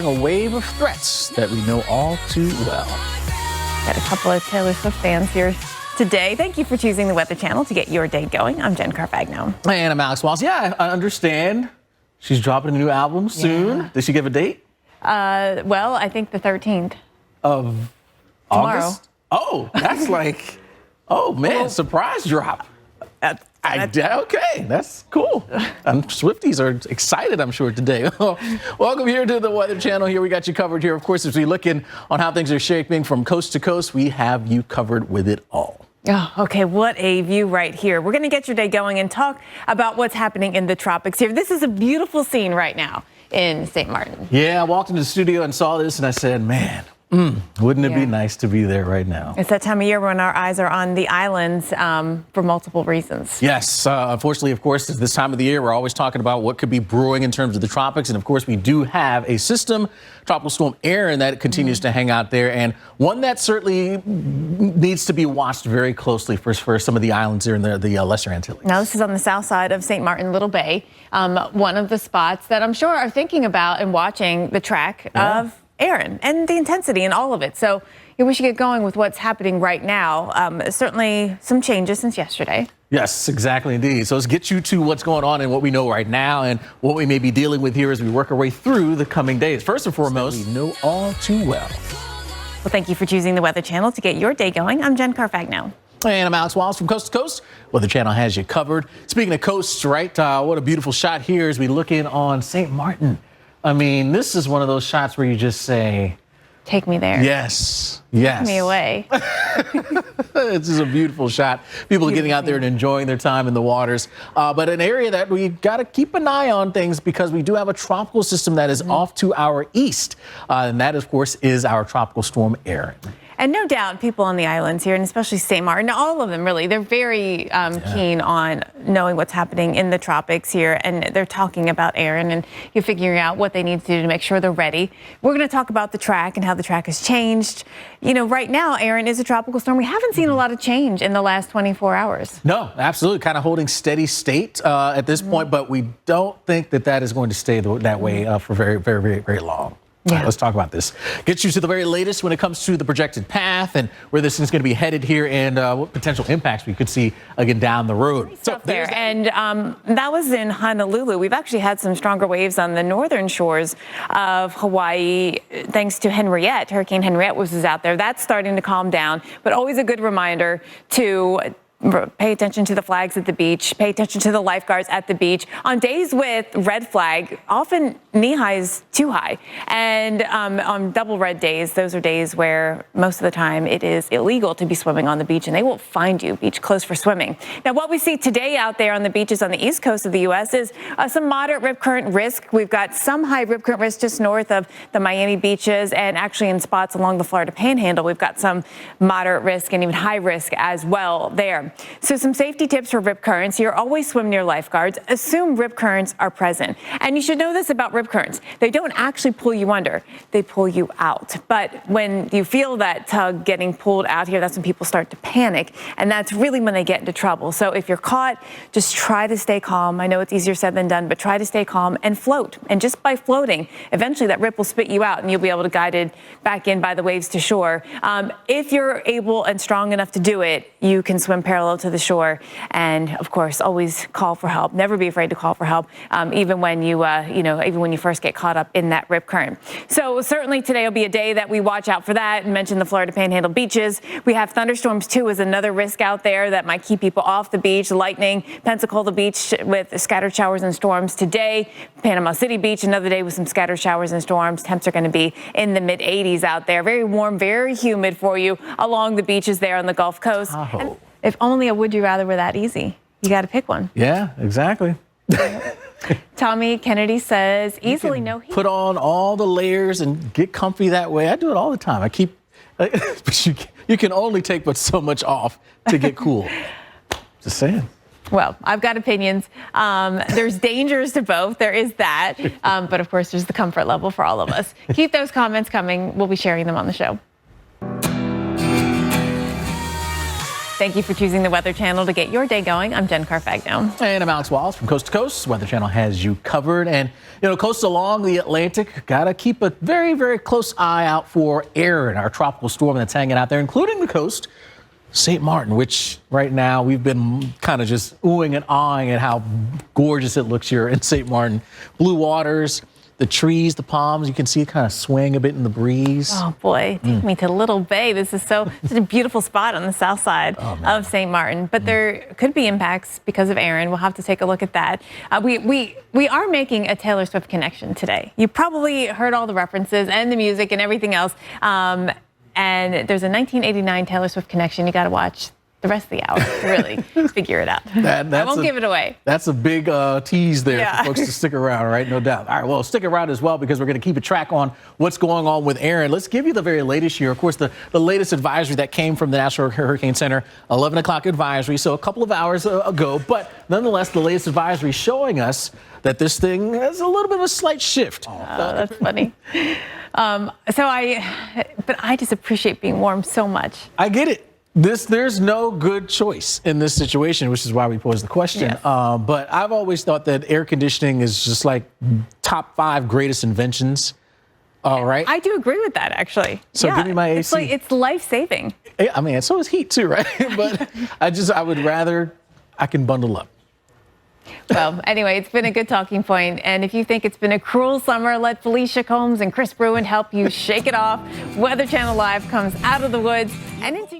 A wave of threats that we know all too well. Got a couple of Taylor Swift fans here today. Thank you for choosing the Weather Channel to get your day going. I'm Jen Carfagno. And I'm Alex Walls. Yeah, I understand. She's dropping a new album soon. Yeah. Did she give a date? Well, I think the 13th. Of Tomorrow. August? Oh, that's like, oh man, surprise drop. Okay, that's cool. Swifties are excited, I'm sure, today. Welcome here to the Weather Channel. Here we got you covered here. Of course, as we look in on how things are shaping from coast to coast, we have you covered with it all. Oh, okay, what a view right here. We're going to get your day going and talk about what's happening in the tropics here. This is a beautiful scene right now in St. Martin. Yeah, I walked into the studio and saw this and I said, man, wouldn't it be nice to be there right now? It's that time of year when our eyes are on the islands for multiple reasons. Yes, unfortunately, of course, this time of the year, we're always talking about what could be brewing in terms of the tropics. And of course, we do have a system, Tropical Storm Erin, that continues to hang out there. And one that certainly needs to be watched very closely for some of the islands here in the Lesser Antilles. Now, this is on the south side of St. Martin, Little Bay, one of the spots that I'm sure are thinking about and watching the track of Erin and the intensity and all of it. So we should get going with what's happening right now. Certainly some changes since yesterday. Yes, exactly, indeed. So let's get you to what's going on and what we know right now and what we may be dealing with here as we work our way through the coming days. First and foremost, we know all too well. Well, thank you for choosing the Weather Channel to get your day going. I'm Jen Carfagno. And I'm Alex Wallace from Coast to Coast. Weather Channel has you covered. Speaking of coasts, right, what a beautiful shot here as we look in on St. Martin. I mean, this is one of those shots where you just say, take me there. Yes, yes. Take me away. This is a beautiful shot. People are getting out there and enjoying their time in the waters. But an area that we got to keep an eye on things because we do have a tropical system that is off to our east. And that, of course, is our Tropical Storm Erin. And no doubt people on the islands here, and especially St. Martin, all of them really, they're very keen on knowing what's happening in the tropics here. And they're talking about Erin and you're figuring out what they need to do to make sure they're ready. We're going to talk about the track and how the track has changed. You know, right now, Erin is a tropical storm. We haven't seen a lot of change in the last 24 hours. No, absolutely. Kind of holding steady state at this point. But we don't think that that is going to stay that way for very, very, very, very long. Yeah. All right, let's talk about this. Get you to the very latest when it comes to the projected path and where this is going to be headed here and what potential impacts we could see again down the road. So there, and that was in Honolulu. We've actually had some stronger waves on the northern shores of Hawaii thanks to Henriette. Hurricane Henriette was out there. That's starting to calm down, but always a good reminder to pay attention to the flags at the beach, pay attention to the lifeguards at the beach. On days with red flag, often knee high is too high. And on double red days, those are days where most of the time it is illegal to be swimming on the beach and they will find you beach closed for swimming. Now, what we see today out there on the beaches on the east coast of the U.S. is some moderate rip current risk. We've got some high rip current risk just north of the Miami beaches and actually in spots along the Florida Panhandle. We've got some moderate risk and even high risk as well there. So some safety tips for rip currents. You're always swim near lifeguards. Assume rip currents are present. And you should know this about rip currents. They don't actually pull you under. They pull you out. But when you feel that tug getting pulled out here, that's when people start to panic. And that's really when they get into trouble. So if you're caught, just try to stay calm. I know it's easier said than done, but try to stay calm and float. And just by floating, eventually that rip will spit you out and you'll be able to guide it back in by the waves to shore. If you're able and strong enough to do it, you can swim parallel to the shore, and of course, always call for help. Never be afraid to call for help, even when you, even when you first get caught up in that rip current. So certainly today will be a day that we watch out for that. And mentioned the Florida Panhandle beaches. We have thunderstorms too, is another risk out there that might keep people off the beach. Lightning, Pensacola Beach with scattered showers and storms today. Panama City Beach, another day with some scattered showers and storms. Temps are going to be in the mid 80s out there. Very warm, very humid for you along the beaches there on the Gulf Coast. And if only a would you rather were that easy. You got to pick one. Yeah, exactly. Tommy Kennedy says easily no heat. Put on all the layers and get comfy that way. I do it all the time. But you can only take but so much off to get cool. Just saying. Well, I've got opinions. There's dangers to both. There is that. But of course, there's the comfort level for all of us. Keep those comments coming. We'll be sharing them on the show. Thank you for choosing the Weather Channel to get your day going. I'm Jen Carfagno. And I'm Alex Wallace from Coast to Coast. Weather Channel has you covered. And, coast along the Atlantic, got to keep a very, very close eye out for Erin, our tropical storm that's hanging out there, including the coast. St. Martin, which right now we've been kind of just oohing and ahhing at how gorgeous it looks here in St. Martin. Blue waters, the trees, the palms, you can see it kind of swing a bit in the breeze. Oh boy, take me to Little Bay. This is such a beautiful spot on the south side of St. Martin. But there could be impacts because of Erin. We'll have to take a look at that. We are making a Taylor Swift connection today. You probably heard all the references and the music and everything else. And there's a 1989 Taylor Swift connection. You got to watch the rest of the hour to really figure it out. I won't give it away. That's a big tease there for folks to stick around, right? No doubt. All right, well, stick around as well because we're going to keep a track on what's going on with Erin. Let's give you the very latest here. Of course, the latest advisory that came from the National Hurricane Center, 11 o'clock advisory, so a couple of hours ago. But nonetheless, the latest advisory showing us that this thing has a little bit of a slight shift. Oh, that's funny. But I just appreciate being warm so much. I get it. There's no good choice in this situation, which is why we posed the question. Yes. But I've always thought that air conditioning is just like top 5 greatest inventions. All right. I do agree with that, actually. So give me my AC. It's life-saving. I mean, so is heat too, right? But I would rather I can bundle up. Well, anyway, it's been a good talking point. And if you think it's been a cruel summer, let Felicia Combs and Chris Bruin help you shake it off. Weather Channel Live comes out of the woods and into your